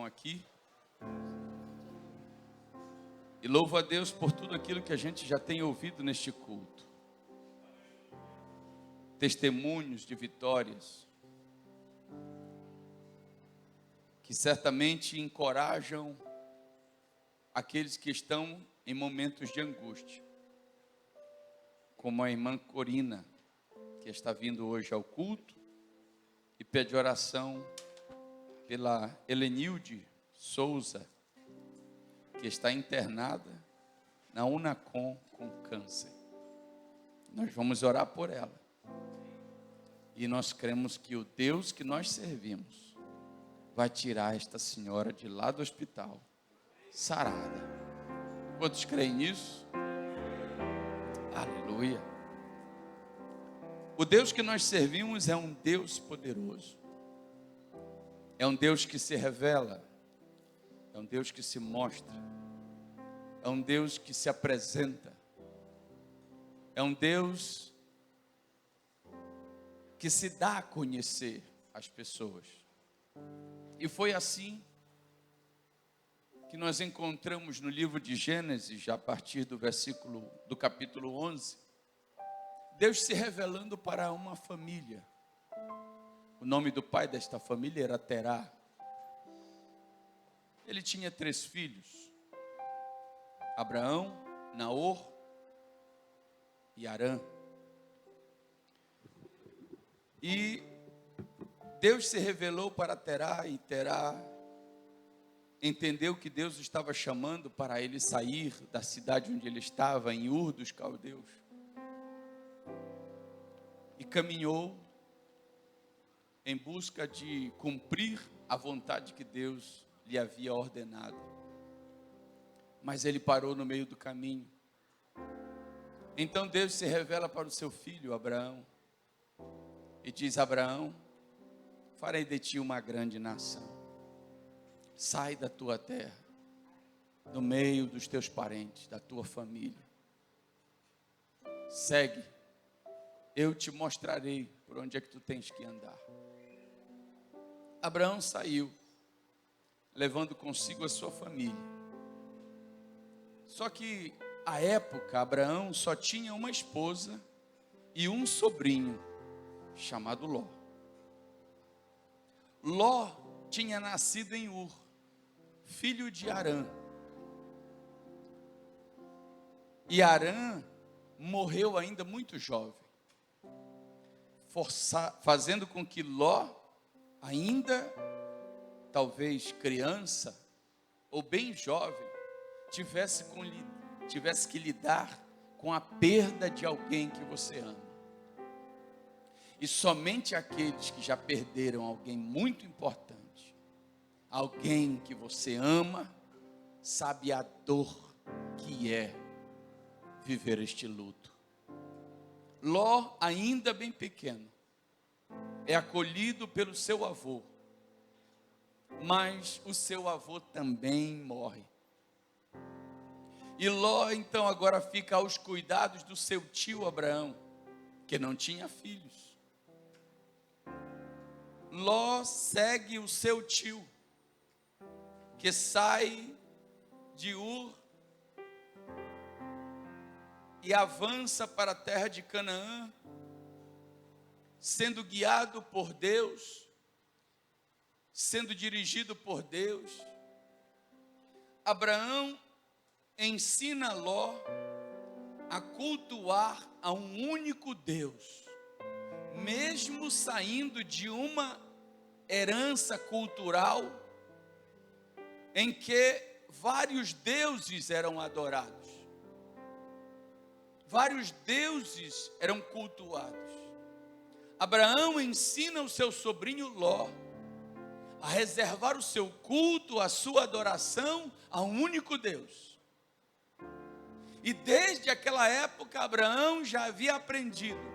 estão aqui. E louvo a Deus por tudo aquilo que a gente já tem ouvido neste culto. Testemunhos de vitórias, que certamente encorajam aqueles que estão em momentos de angústia, como a irmã Corina, que está vindo hoje ao culto, e pede oração pela Helenilde Souza, que está internada na Unacom com câncer. Nós vamos orar por ela. E nós cremos que o Deus que nós servimos vai tirar esta senhora de lá do hospital, sarada. Quantos creem nisso? Aleluia. O Deus que nós servimos é um Deus poderoso. É um Deus que se revela. É um Deus que se mostra. É um Deus que se apresenta. É um Deus que se dá a conhecer às pessoas. E foi assim que nós encontramos no livro de Gênesis, a partir do capítulo 11, Deus se revelando para uma família. O nome do pai desta família era Terá. Ele tinha 3 filhos: Abraão, Naor e Harã. E Deus se revelou para Terá, e Terá entendeu que Deus estava chamando para ele sair da cidade onde ele estava, em Ur dos Caldeus. E caminhou em busca de cumprir a vontade que Deus lhe havia ordenado. Mas ele parou no meio do caminho. Então Deus se revela para o seu filho Abraão e diz: Abraão, farei de ti uma grande nação. Sai da tua terra, do meio dos teus parentes, da tua família. Segue, eu te mostrarei por onde é que tu tens que andar. Abraão saiu, levando consigo a sua família. Só que, à época, Abraão só tinha uma esposa e um sobrinho, chamado Ló. Ló tinha nascido em Ur, filho de Harã. E Harã morreu ainda muito jovem, fazendo com que Ló, ainda talvez criança ou bem jovem, tivesse que lidar com a perda de alguém que você ama. E somente aqueles que já perderam alguém muito importante, alguém que você ama, sabe a dor que é viver este luto. Ló, ainda bem pequeno, é acolhido pelo seu avô, mas o seu avô também morre. E Ló então agora fica aos cuidados do seu tio Abraão, que não tinha filhos. Ló segue o seu tio, que sai de Ur e avança para a terra de Canaã, sendo guiado por Deus, sendo dirigido por Deus. Abraão ensina Ló a cultuar a um único Deus, mesmo saindo de uma herança cultural em que vários deuses eram adorados, vários deuses eram cultuados. Abraão ensina o seu sobrinho Ló a reservar o seu culto, a sua adoração a um único Deus. E desde aquela época Abraão já havia aprendido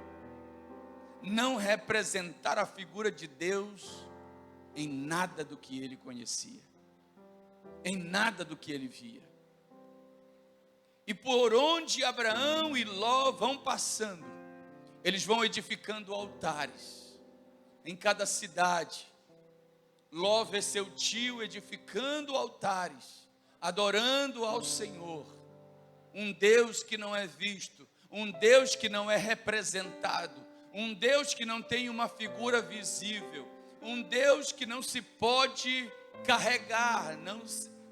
não representar a figura de Deus em nada do que ele conhecia, em nada do que ele via. E por onde Abraão e Ló vão passando, eles vão edificando altares em cada cidade, Ló vê seu tio edificando altares, adorando ao Senhor, um Deus que não é visto, um Deus que não é representado, um Deus que não tem uma figura visível, um Deus que não se pode carregar,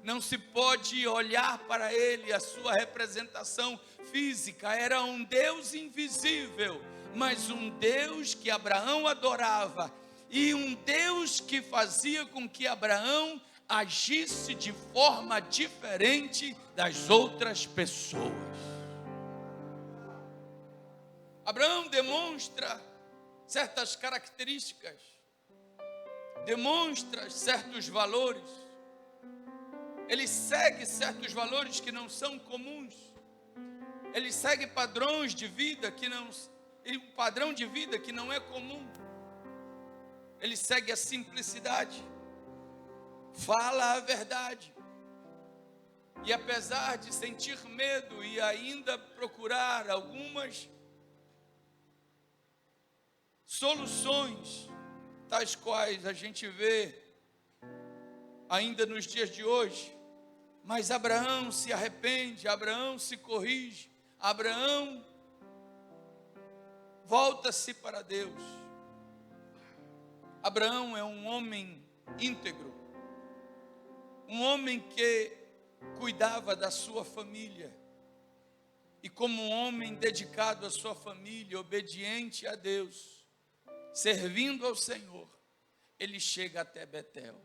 não se pode olhar para ele, a sua representação física. Era um Deus invisível, mas um Deus que Abraão adorava, e um Deus que fazia com que Abraão agisse de forma diferente das outras pessoas. Abraão demonstra certas características, demonstra certos valores, ele segue certos valores que não são comuns, ele segue padrões de vida um padrão de vida que não é comum, ele segue a simplicidade, fala a verdade, e apesar de sentir medo e ainda procurar algumas soluções, tais quais a gente vê ainda nos dias de hoje, mas Abraão se arrepende, Abraão se corrige, Abraão volta-se para Deus. Abraão é um homem íntegro, um homem que cuidava da sua família, e como um homem dedicado à sua família, obediente a Deus, servindo ao Senhor, ele chega até Betel.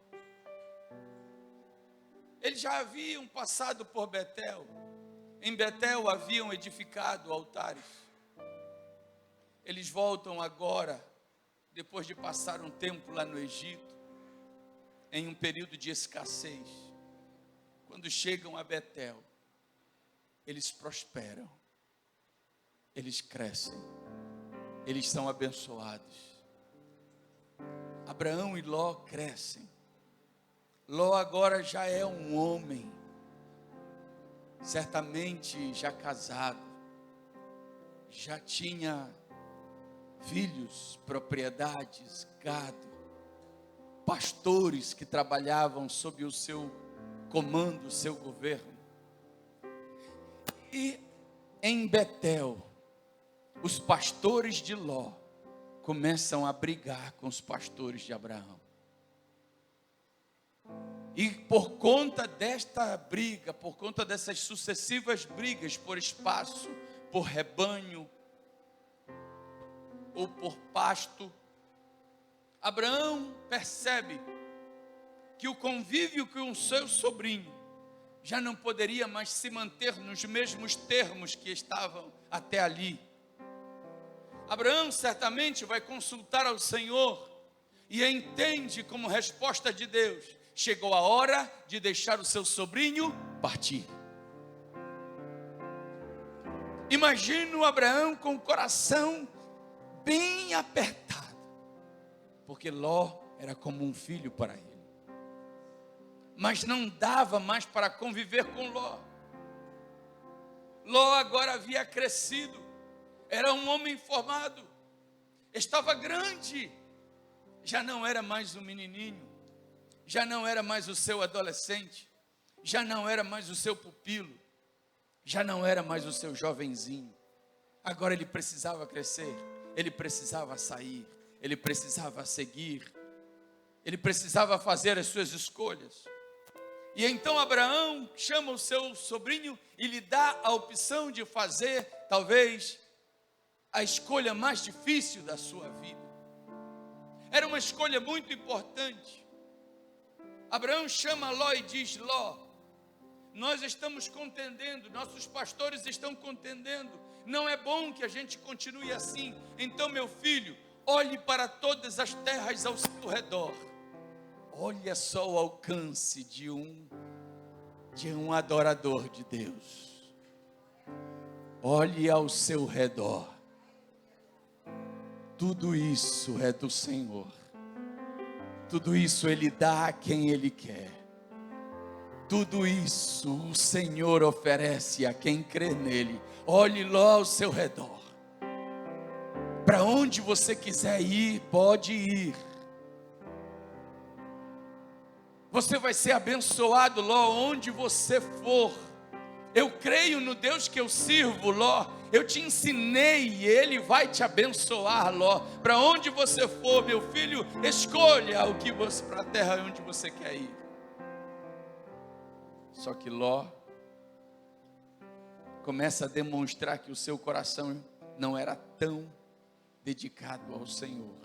Eles já haviam passado por Betel. Em Betel haviam edificado altares. Eles voltam agora, depois de passar um tempo lá no Egito, em um período de escassez. Quando chegam a Betel, eles prosperam, eles crescem, eles são abençoados. Abraão e Ló crescem. Ló agora já é um homem, certamente já casado, já tinha filhos, propriedades, gado, pastores que trabalhavam sob o seu comando, o seu governo. E em Betel, os pastores de Ló começam a brigar com os pastores de Abraão. E por conta desta briga, por conta dessas sucessivas brigas por espaço, por rebanho ou por pasto, Abraão percebe que o convívio com o seu sobrinho já não poderia mais se manter nos mesmos termos que estavam até ali. Abraão certamente vai consultar ao Senhor e entende como resposta de Deus: chegou a hora de deixar o seu sobrinho partir. Imagino Abraão com o coração bem apertado, porque Ló era como um filho para ele, mas não dava mais para conviver com Ló. Ló agora havia crescido, era um homem formado, estava grande, já não era mais um menininho, já não era mais o seu adolescente, já não era mais o seu pupilo, já não era mais o seu jovenzinho. Agora ele precisava crescer, ele precisava sair, ele precisava seguir, ele precisava fazer as suas escolhas. E então Abraão chama o seu sobrinho e lhe dá a opção de fazer, talvez, a escolha mais difícil da sua vida. Era uma escolha muito importante. Abraão chama Ló e diz: Ló, nós estamos contendendo, nossos pastores estão contendendo, não é bom que a gente continue assim. Então, meu filho, olhe para todas as terras ao seu redor. Olha só o alcance de um adorador de Deus. Olhe ao seu redor. Tudo isso é do Senhor. Tudo isso Ele dá a quem Ele quer. Tudo isso o Senhor oferece a quem crê nele. Olhe lá ao seu redor. Para onde você quiser ir, pode ir. Você vai ser abençoado, Ló, onde você for. Eu creio no Deus que eu sirvo, Ló. Eu te ensinei e Ele vai te abençoar, Ló. Para onde você for, meu filho, escolha o que você, para a terra onde você quer ir. Só que Ló começa a demonstrar que o seu coração não era tão dedicado ao Senhor.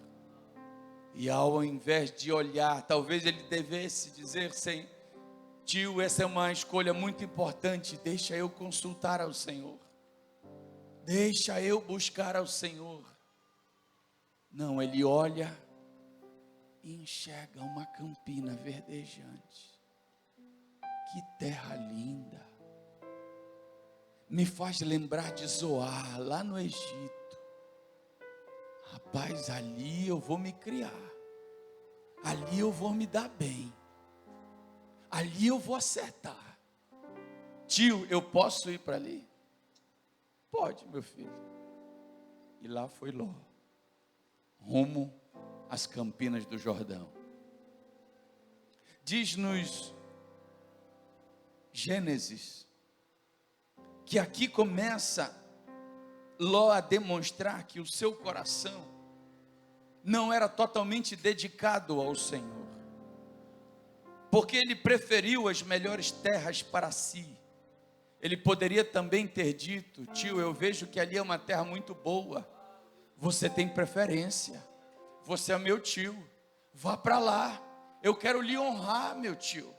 E ao invés de olhar, talvez ele devesse dizer: tio, essa é uma escolha muito importante, deixa eu consultar ao Senhor, deixa eu buscar ao Senhor. Não, ele olha e enxerga uma campina verdejante. Que terra linda! Me faz lembrar de Zoar, lá no Egito. Rapaz, ali eu vou me criar, ali eu vou me dar bem, ali eu vou acertar. Tio, eu posso ir para ali? Pode, meu filho. E lá foi Ló, rumo às campinas do Jordão. Diz-nos Gênesis que aqui começa Ló a demonstrar que o seu coração não era totalmente dedicado ao Senhor, porque ele preferiu as melhores terras para si. Ele poderia também ter dito: tio, eu vejo que ali é uma terra muito boa, você tem preferência, você é meu tio, vá para lá, eu quero lhe honrar, meu tio.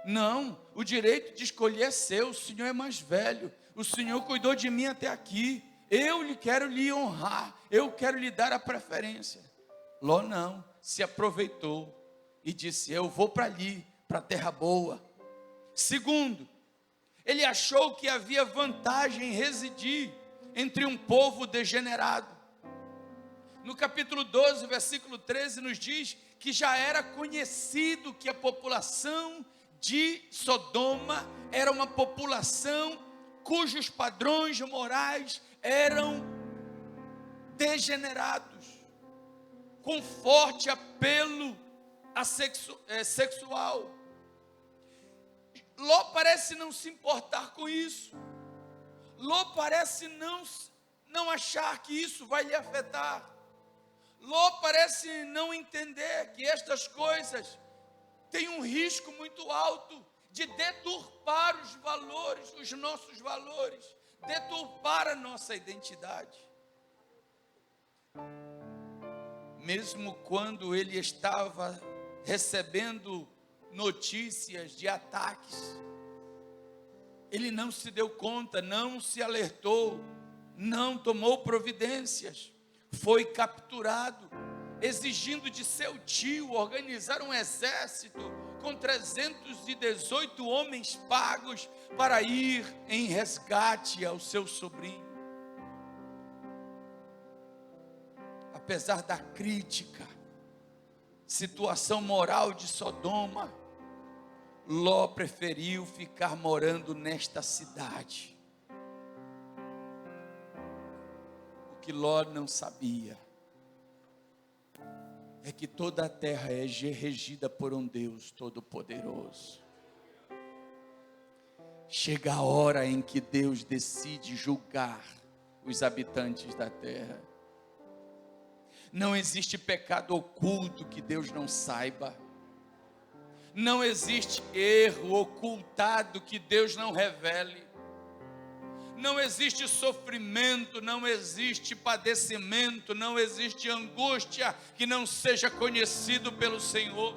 Não, o direito de escolher é seu, o senhor é mais velho, o senhor cuidou de mim até aqui, eu quero lhe honrar, eu quero lhe dar a preferência. Ló não, se aproveitou e disse: eu vou para ali, para a terra boa. Segundo, ele achou que havia vantagem em residir entre um povo degenerado. No capítulo 12, versículo 13, nos diz que já era conhecido que a população de Sodoma era uma população cujos padrões morais eram degenerados, com forte apelo sexual. Ló parece não se importar com isso. Ló parece não achar que isso vai lhe afetar. Ló parece não entender que estas coisas têm um risco muito alto de deturpar os valores, os nossos valores, deturpar a nossa identidade. Mesmo quando ele estava recebendo notícias de ataques, ele não se deu conta, não se alertou, não tomou providências, foi capturado, exigindo de seu tio organizar um exército com 318 homens pagos para ir em resgate ao seu sobrinho. Apesar da crítica, situação moral de Sodoma, Ló preferiu ficar morando nesta cidade. O que Ló não sabia é que toda a terra é regida por um Deus todo-poderoso. Chega a hora em que Deus decide julgar os habitantes da terra. Não existe pecado oculto que Deus não saiba. Não existe erro ocultado que Deus não revele. Não existe sofrimento, não existe padecimento, não existe angústia que não seja conhecido pelo Senhor.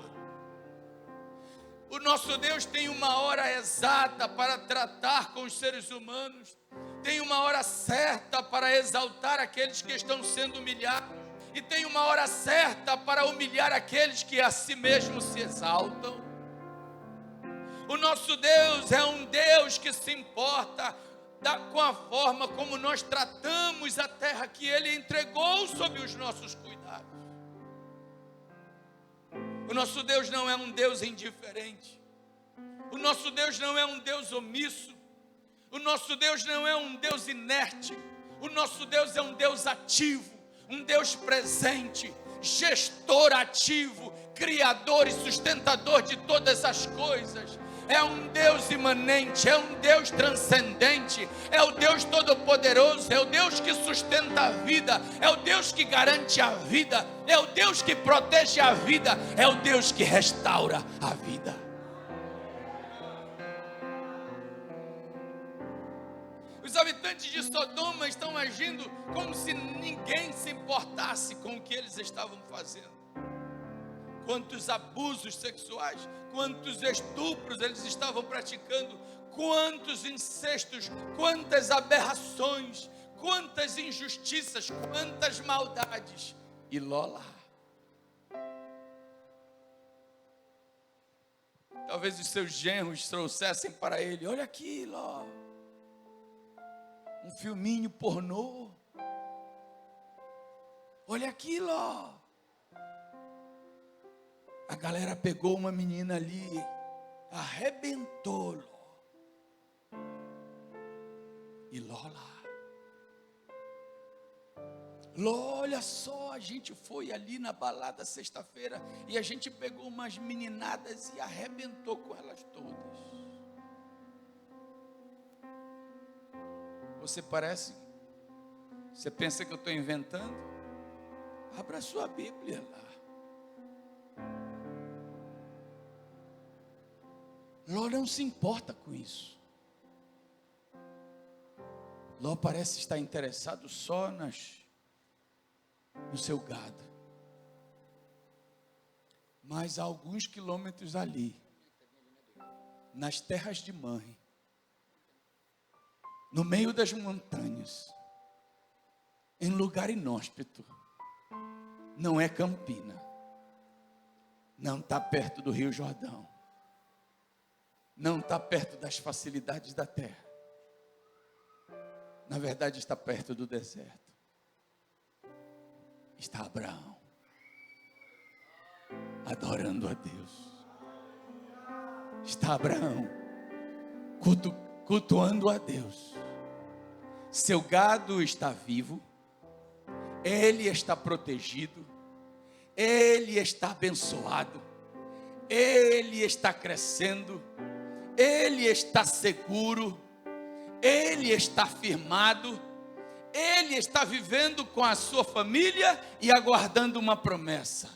O nosso Deus tem uma hora exata para tratar com os seres humanos, tem uma hora certa para exaltar aqueles que estão sendo humilhados, e tem uma hora certa para humilhar aqueles que a si mesmos se exaltam. O nosso Deus é um Deus que se importa com a forma como nós tratamos a terra que Ele entregou sob os nossos cuidados. O nosso Deus não é um Deus indiferente. O nosso Deus não é um Deus omisso. O nosso Deus não é um Deus inerte. O nosso Deus é um Deus ativo, um Deus presente, gestor ativo, Criador e sustentador de todas as coisas. É um Deus imanente, é um Deus transcendente, é o Deus todo-poderoso, é o Deus que sustenta a vida, é o Deus que garante a vida, é o Deus que protege a vida, é o Deus que restaura a vida. Os habitantes de Sodoma estão agindo como se ninguém se importasse com o que eles estavam fazendo. Quantos abusos sexuais, quantos estupros eles estavam praticando, quantos incestos, quantas aberrações, quantas injustiças, quantas maldades. E Ló lá. Talvez os seus genros trouxessem para ele: olha aqui, Ló, um filminho pornô. Olha aqui, Ló. A galera pegou uma menina ali, arrebentou Ló. E Ló lá. Ló, olha só, a gente foi ali na balada sexta-feira e a gente pegou umas meninadas e arrebentou com elas todas. Você pensa que eu estou inventando? Abra a sua Bíblia lá. Ló não se importa com isso. Ló parece estar interessado só no seu gado. Mas a alguns quilômetros ali, nas terras de Manre, no meio das montanhas, em lugar inóspito, não é Campina, não está perto do Rio Jordão, não está perto das facilidades da terra. Na verdade, está perto do deserto. Está Abraão, adorando a Deus. Está Abraão, cultuando a Deus. Seu gado está vivo, ele está protegido, ele está abençoado, ele está crescendo, ele está seguro, ele está firmado, ele está vivendo com a sua família e aguardando uma promessa.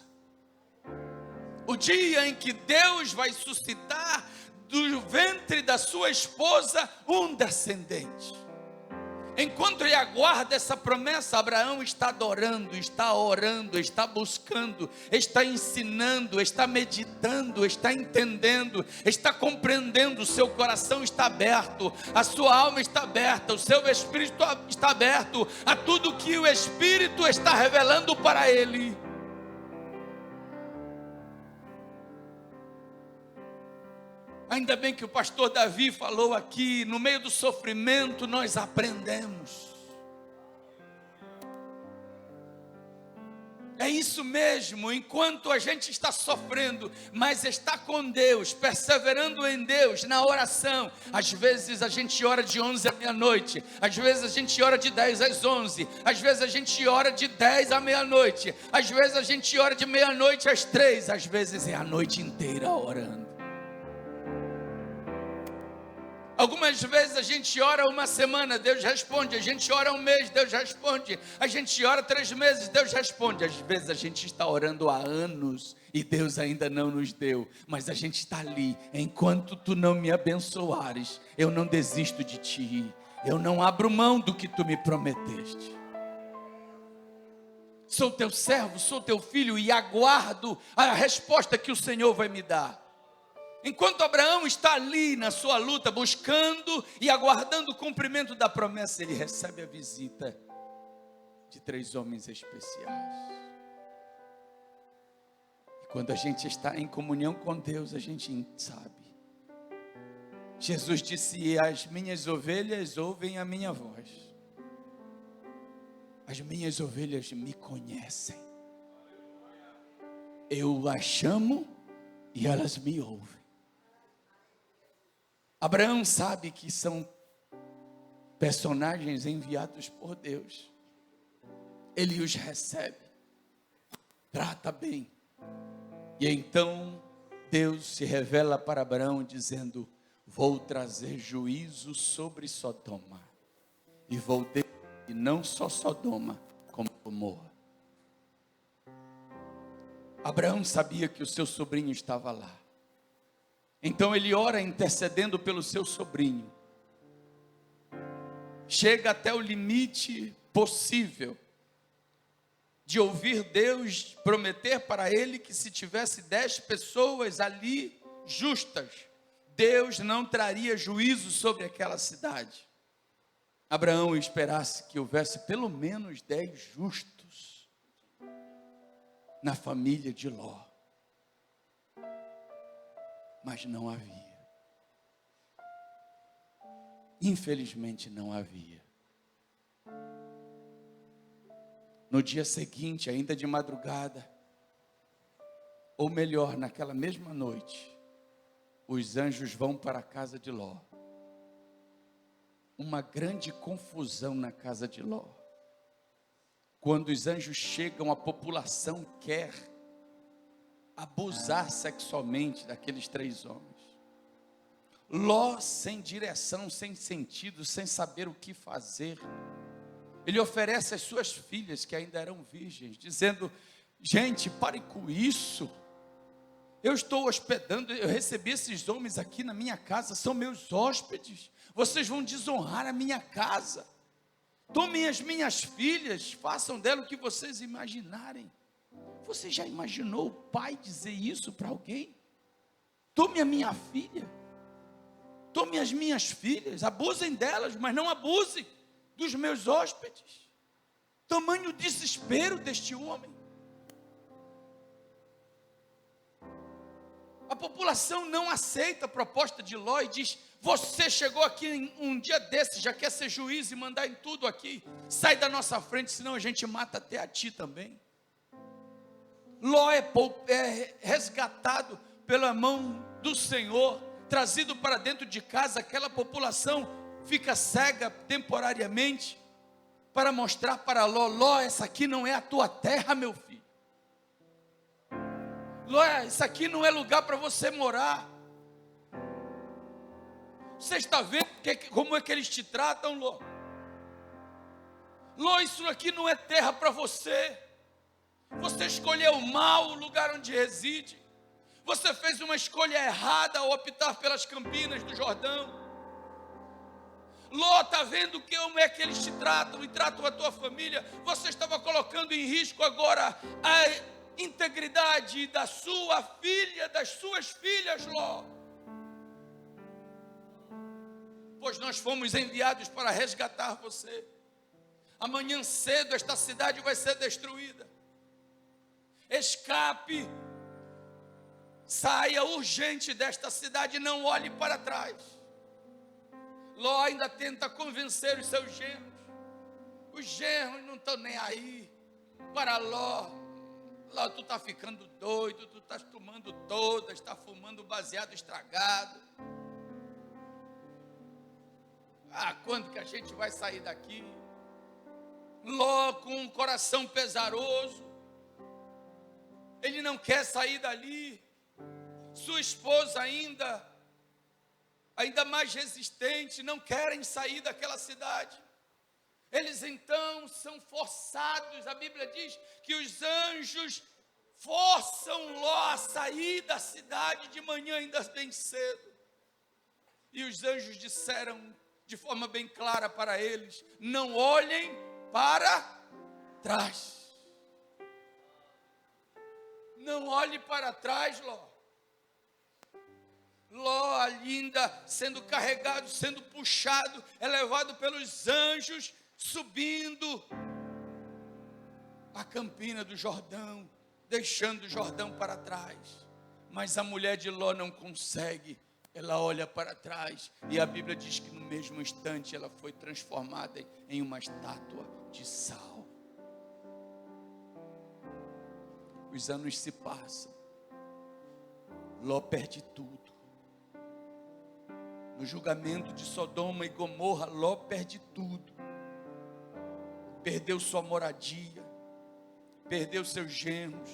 O dia em que Deus vai suscitar do ventre da sua esposa um descendente. Enquanto ele aguarda essa promessa, Abraão está adorando, está orando, está buscando, está ensinando, está meditando, está entendendo, está compreendendo. O seu coração está aberto, a sua alma está aberta, o seu espírito está aberto a tudo que o Espírito está revelando para ele. Ainda bem que o pastor Davi falou aqui: no meio do sofrimento nós aprendemos. É isso mesmo, enquanto a gente está sofrendo, mas está com Deus, perseverando em Deus, na oração. Às vezes a gente ora de 11 à meia-noite, às vezes a gente ora de 10 às 11, às vezes a gente ora de 10 à meia-noite, às vezes a gente ora de meia-noite às 3, às vezes é a noite inteira orando. Algumas vezes a gente ora uma semana, Deus responde. A gente ora um mês, Deus responde. A gente ora 3 meses, Deus responde. Às vezes a gente está orando há anos e Deus ainda não nos deu. Mas a gente está ali: enquanto tu não me abençoares, eu não desisto de ti. Eu não abro mão do que tu me prometeste. Sou teu servo, sou teu filho e aguardo a resposta que o Senhor vai me dar. Enquanto Abraão está ali na sua luta, buscando e aguardando o cumprimento da promessa, ele recebe a visita de 3 homens especiais. E quando a gente está em comunhão com Deus, a gente sabe. Jesus disse: as minhas ovelhas ouvem a minha voz. As minhas ovelhas me conhecem. Eu as chamo e elas me ouvem. Abraão sabe que são personagens enviados por Deus. Ele os recebe, trata bem. E então Deus se revela para Abraão dizendo: vou trazer juízo sobre Sodoma, e vou destruir não só Sodoma, como Gomorra. Abraão sabia que o seu sobrinho estava lá. Então ele ora intercedendo pelo seu sobrinho. Chega até o limite possível de ouvir Deus prometer para ele que se tivesse 10 pessoas ali justas, Deus não traria juízo sobre aquela cidade. Abraão esperasse que houvesse pelo menos 10 justos na família de Ló. Mas não havia. Infelizmente não havia. No dia seguinte, ainda de madrugada, ou melhor, naquela mesma noite, os anjos vão para a casa de Ló. Uma grande confusão na casa de Ló. Quando os anjos chegam, a população quer abusar sexualmente daqueles 3 homens. Ló, sem direção, sem sentido, sem saber o que fazer, ele oferece as suas filhas, que ainda eram virgens, dizendo: gente, pare com isso. Eu estou hospedando, eu recebi esses homens aqui na minha casa, são meus hóspedes. Vocês vão desonrar a minha casa. Tomem as minhas filhas, façam dela o que vocês imaginarem. Você já imaginou o pai dizer isso para alguém? Tome a minha filha, tome as minhas filhas, abusem delas, mas não abusem dos meus hóspedes. Tamanho desespero deste homem. A população não aceita a proposta de Ló e diz: você chegou aqui um dia desses, já quer ser juiz e mandar em tudo aqui, sai da nossa frente, senão a gente mata até a ti também. Ló é resgatado pela mão do Senhor, trazido para dentro de casa. Aquela população fica cega temporariamente, para mostrar para Ló: Ló, essa aqui não é a tua terra, meu filho. Ló, isso aqui não é lugar para você morar. Você está vendo como é que eles te tratam, Ló? Ló, isso aqui não é terra para você. Você escolheu mal o lugar onde reside. Você fez uma escolha errada ao optar pelas campinas do Jordão. Ló, está vendo como é que eles te tratam e tratam a tua família? Você estava colocando em risco agora a integridade da sua filha, das suas filhas, Ló. Pois nós fomos enviados para resgatar você. Amanhã cedo esta cidade vai ser destruída. Escape, saia urgente desta cidade, não olhe para trás. Ló ainda tenta convencer os seus genros. Os genros não estão nem aí para Ló. Ló, tu está ficando doido, tu estás tomando todas, está fumando baseado estragado. Quando que a gente vai sair daqui? Ló, com um coração pesaroso, ele não quer sair dali. Sua esposa ainda mais resistente, não querem sair daquela cidade. Eles então são forçados. A Bíblia diz que os anjos forçam Ló a sair da cidade de manhã, ainda bem cedo. E os anjos disseram de forma bem clara para eles: não olhem para trás. Não olhe para trás, Ló. Ló ainda sendo carregado, sendo puxado, é levado pelos anjos, subindo a campina do Jordão, deixando o Jordão para trás. Mas a mulher de Ló não consegue. Ela olha para trás e a Bíblia diz que no mesmo instante ela foi transformada em uma estátua de sal. Os anos se passam. Ló perde tudo. No julgamento de Sodoma e Gomorra, Ló perde tudo. Perdeu sua moradia, perdeu seus genros,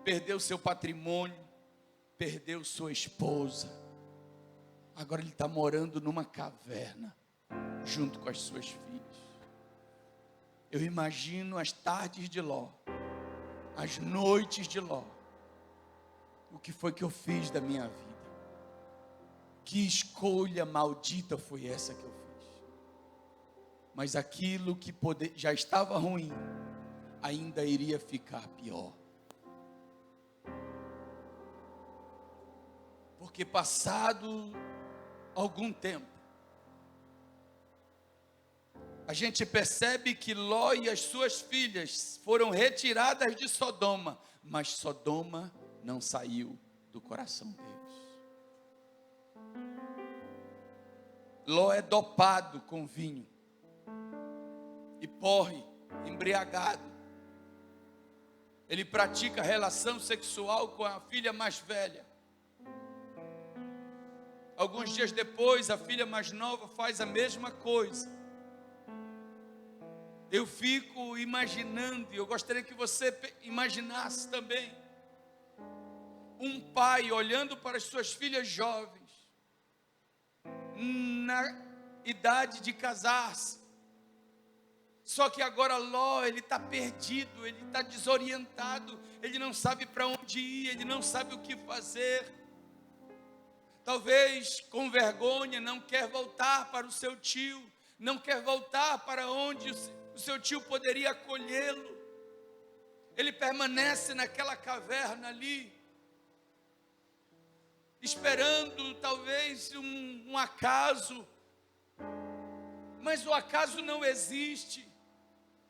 perdeu seu patrimônio, perdeu sua esposa. Agora ele está morando numa caverna, junto com as suas filhas. Eu imagino as tardes de Ló, as noites de Ló. O que foi que eu fiz da minha vida? Que escolha maldita foi essa que eu fiz? Mas aquilo que já estava ruim, ainda iria ficar pior. Porque passado algum tempo, a gente percebe que Ló e as suas filhas foram retiradas de Sodoma, mas Sodoma não saiu do coração deles. Ló é dopado com vinho e porre, embriagado. Ele pratica relação sexual com a filha mais velha. Alguns dias depois, a filha mais nova faz a mesma coisa. Eu fico imaginando, e eu gostaria que você imaginasse também, um pai olhando para as suas filhas jovens, na idade de casar-se. Só que agora Ló, ele está perdido, ele está desorientado, ele não sabe para onde ir, ele não sabe o que fazer. Talvez com vergonha não quer voltar para o seu tio, não quer voltar para onde o seu tio poderia acolhê-lo. Ele permanece naquela caverna ali, esperando talvez um acaso, mas o acaso não existe,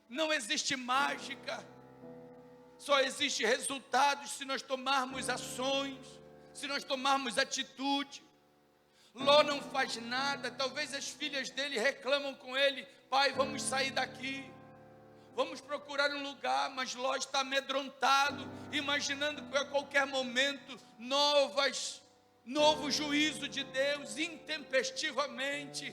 não existe mágica, só existe resultados se nós tomarmos ações, se nós tomarmos atitude. Ló não faz nada. Talvez as filhas dele reclamam com ele: pai, vamos sair daqui, vamos procurar um lugar. Mas Ló está amedrontado, imaginando que a qualquer momento novo juízo de Deus intempestivamente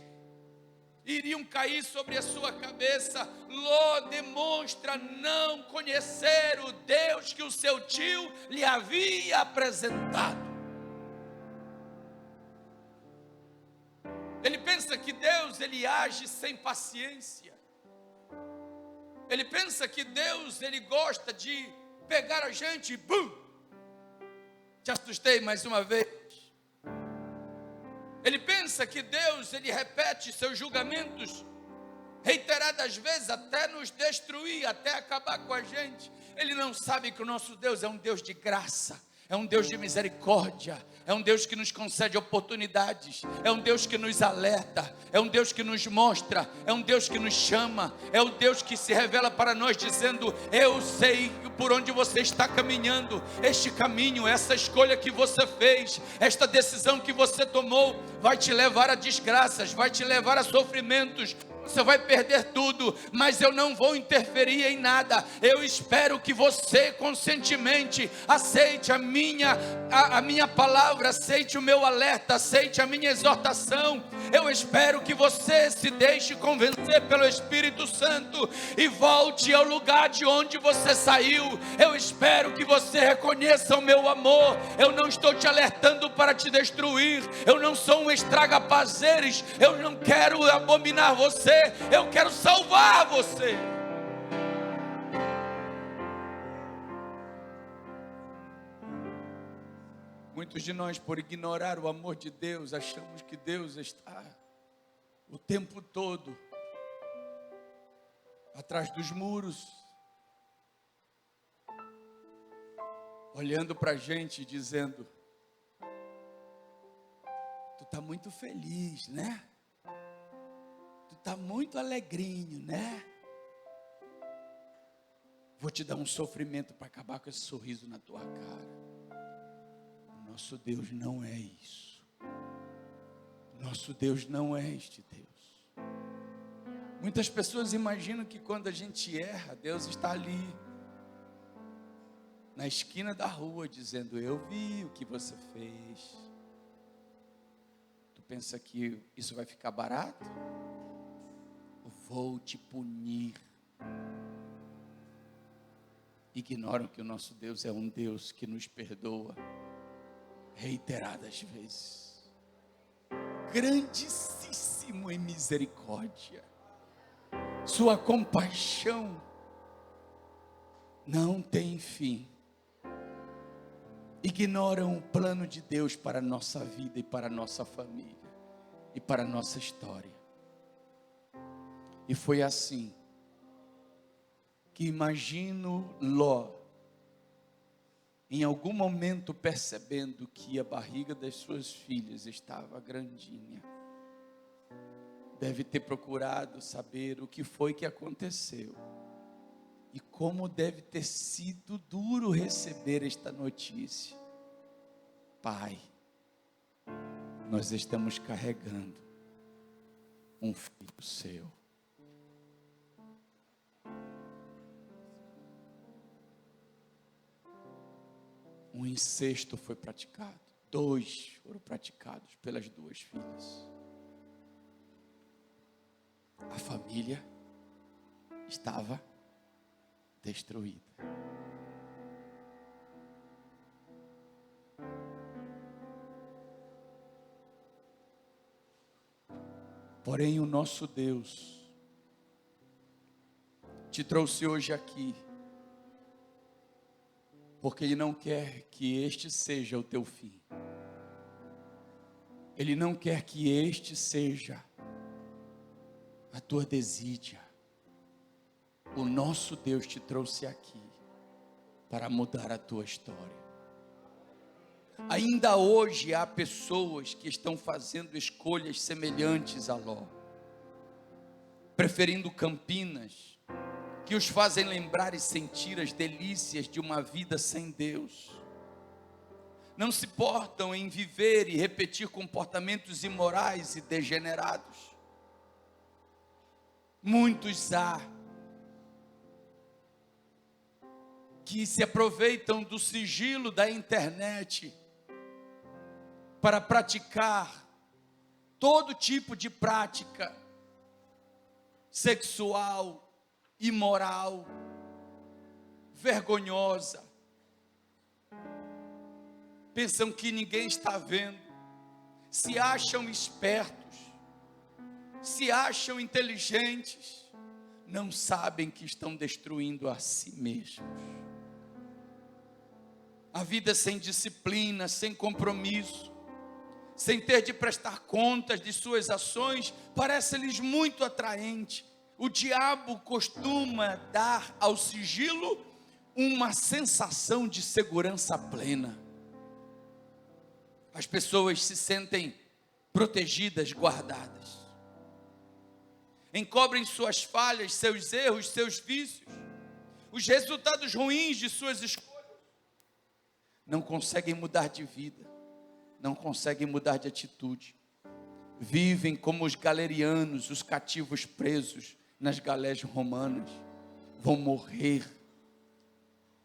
iriam cair sobre a sua cabeça. Ló demonstra não conhecer o Deus que o seu tio lhe havia apresentado. Ele pensa que Deus, ele age sem paciência. Ele pensa que Deus, ele gosta de pegar a gente e bum! Te assustei mais uma vez. Ele pensa que Deus, ele repete seus julgamentos reiteradas vezes até nos destruir, até acabar com a gente. Ele não sabe que o nosso Deus é um Deus de graça, é um Deus de misericórdia, é um Deus que nos concede oportunidades, é um Deus que nos alerta, é um Deus que nos mostra, é um Deus que nos chama, é o Deus que se revela para nós dizendo: eu sei por onde você está caminhando, este caminho, essa escolha que você fez, esta decisão que você tomou, vai te levar a desgraças, vai te levar a sofrimentos, você vai perder tudo, mas eu não vou interferir em nada. Eu espero que você conscientemente aceite a minha palavra, aceite o meu alerta, aceite a minha exortação. Eu espero que você se deixe convencer pelo Espírito Santo e volte ao lugar de onde você saiu. Eu espero que você reconheça o meu amor. Eu não estou te alertando para te destruir, eu não sou um estraga-prazeres, eu não quero abominar você, eu quero salvar você. Muitos de nós, por ignorar o amor de Deus, achamos que Deus está o tempo todo atrás dos muros, olhando para a gente e dizendo: tu está muito feliz, né? Tu está muito alegrinho, né? Vou te dar um sofrimento para acabar com esse sorriso na tua cara. Nosso Deus não é isso. Nosso Deus não é este Deus. Muitas pessoas imaginam que quando a gente erra, Deus está ali na esquina da rua dizendo: eu vi o que você fez. Tu pensa que isso vai ficar barato? Eu vou te punir. ignoram que o nosso Deus é um Deus que nos perdoa reiteradas vezes. Grandíssimo em misericórdia. Sua compaixão não tem fim. Ignoram o plano de Deus para a nossa vida e para a nossa família e para a nossa história. E foi assim que imagino Ló, em algum momento percebendo que a barriga das suas filhas estava grandinha, deve ter procurado saber o que foi que aconteceu e como deve ter sido duro receber esta notícia. Pai, nós estamos carregando um filho seu. Um incesto foi praticado. 2 foram praticados pelas 2 filhas. A família estava destruída. Porém, o nosso Deus te trouxe hoje aqui, porque Ele não quer que este seja o teu fim. Ele não quer que este seja a tua desídia. O nosso Deus te trouxe aqui para mudar a tua história. Ainda hoje há pessoas que estão fazendo escolhas semelhantes a Ló, preferindo Campinas, que os fazem lembrar e sentir as delícias de uma vida sem Deus. Não se portam em viver e repetir comportamentos imorais e degenerados. Muitos há que se aproveitam do sigilo da internet para praticar todo tipo de prática sexual, imoral, vergonhosa. Pensam que ninguém está vendo, se acham espertos, se acham inteligentes, não sabem que estão destruindo a si mesmos. A vida sem disciplina, sem compromisso, sem ter de prestar contas de suas ações, parece-lhes muito atraente. O diabo costuma dar ao sigilo uma sensação de segurança plena. As pessoas se sentem protegidas, guardadas. Encobrem suas falhas, seus erros, seus vícios, os resultados ruins de suas escolhas. Não conseguem mudar de vida, não conseguem mudar de atitude. Vivem como os galerianos, os cativos presos nas galés romanas. Vão morrer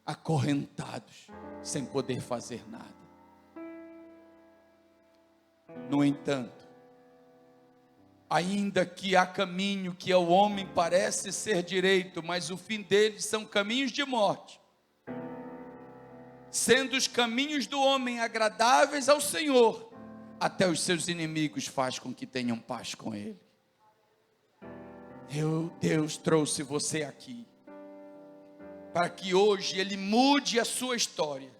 acorrentados, sem poder fazer nada. No entanto, ainda que há caminho que ao homem parece ser direito, mas o fim deles são caminhos de morte, sendo os caminhos do homem agradáveis ao Senhor, até os seus inimigos faz com que tenham paz com Ele. Deus trouxe você aqui, para que hoje Ele mude a sua história.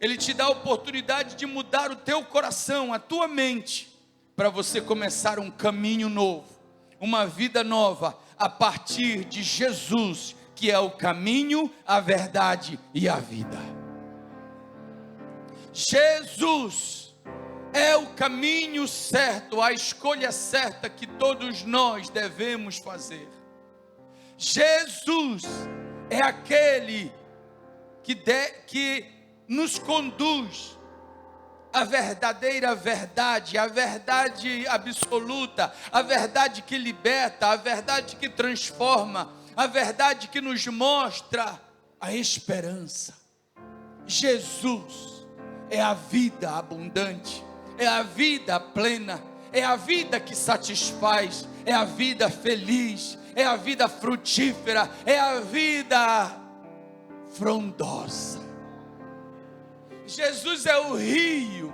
Ele te dá a oportunidade de mudar o teu coração, a tua mente, para você começar um caminho novo, uma vida nova, a partir de Jesus, que é o caminho, a verdade e a vida. Jesus é o caminho certo, a escolha certa que todos nós devemos fazer. Jesus é aquele que nos conduz à verdadeira verdade, a verdade absoluta, a verdade que liberta, a verdade que transforma, a verdade que nos mostra a esperança. Jesus é a vida abundante, é a vida plena, é a vida que satisfaz, é a vida feliz, é a vida frutífera, é a vida frondosa. Jesus é o rio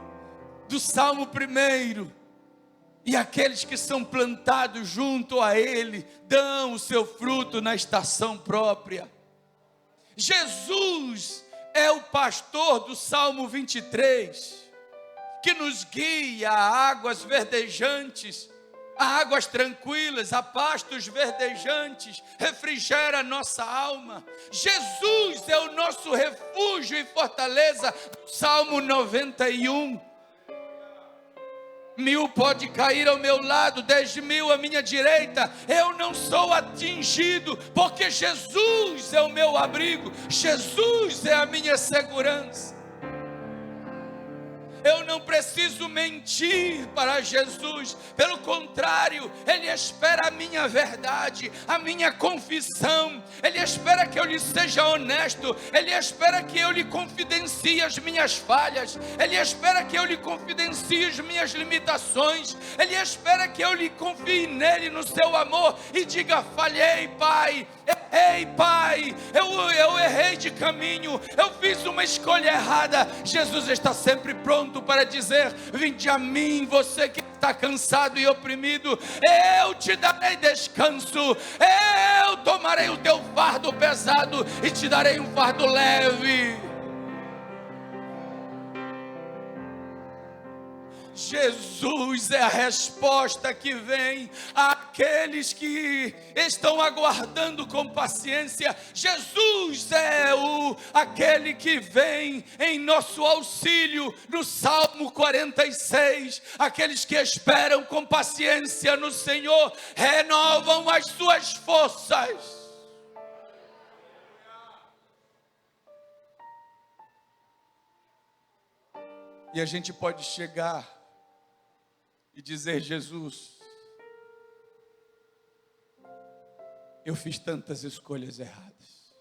do Salmo 1. E aqueles que são plantados junto a Ele dão o seu fruto na estação própria. Jesus é o pastor do Salmo 23, que nos guia a águas verdejantes, a águas tranquilas, a pastos verdejantes, refrigera a nossa alma. Jesus é o nosso refúgio e fortaleza, Salmo 91. 1000 pode cair ao meu lado, 10.000 à minha direita, eu não sou atingido, porque Jesus é o meu abrigo, Jesus é a minha segurança. Eu não preciso mentir para Jesus, pelo contrário, Ele espera a minha verdade, a minha confissão, Ele espera que eu lhe seja honesto, Ele espera que eu lhe confidencie as minhas falhas, Ele espera que eu lhe confidencie as minhas limitações, Ele espera que eu lhe confie nele, no seu amor, e diga: falhei, Pai, errei, Pai, eu errei de caminho, eu fiz uma escolha errada. Jesus está sempre pronto para dizer: vinde a mim, você que está cansado e oprimido, eu te darei descanso, eu tomarei o teu fardo pesado e te darei um fardo leve. Jesus é a resposta que vem àqueles que estão aguardando com paciência. Jesus é aquele que vem em nosso auxílio no Salmo 46. Aqueles que esperam com paciência no Senhor renovam as suas forças. E a gente pode chegar e dizer: Jesus, eu fiz tantas escolhas erradas,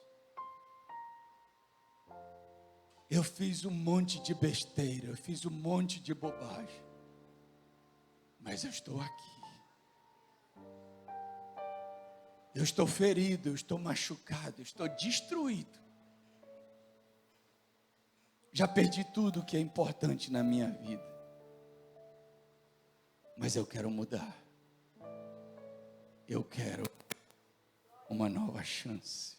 eu fiz um monte de besteira, eu fiz um monte de bobagem, mas eu estou aqui, eu estou ferido, eu estou machucado, eu estou destruído, já perdi tudo que é importante na minha vida, mas eu quero mudar. Eu quero uma nova chance.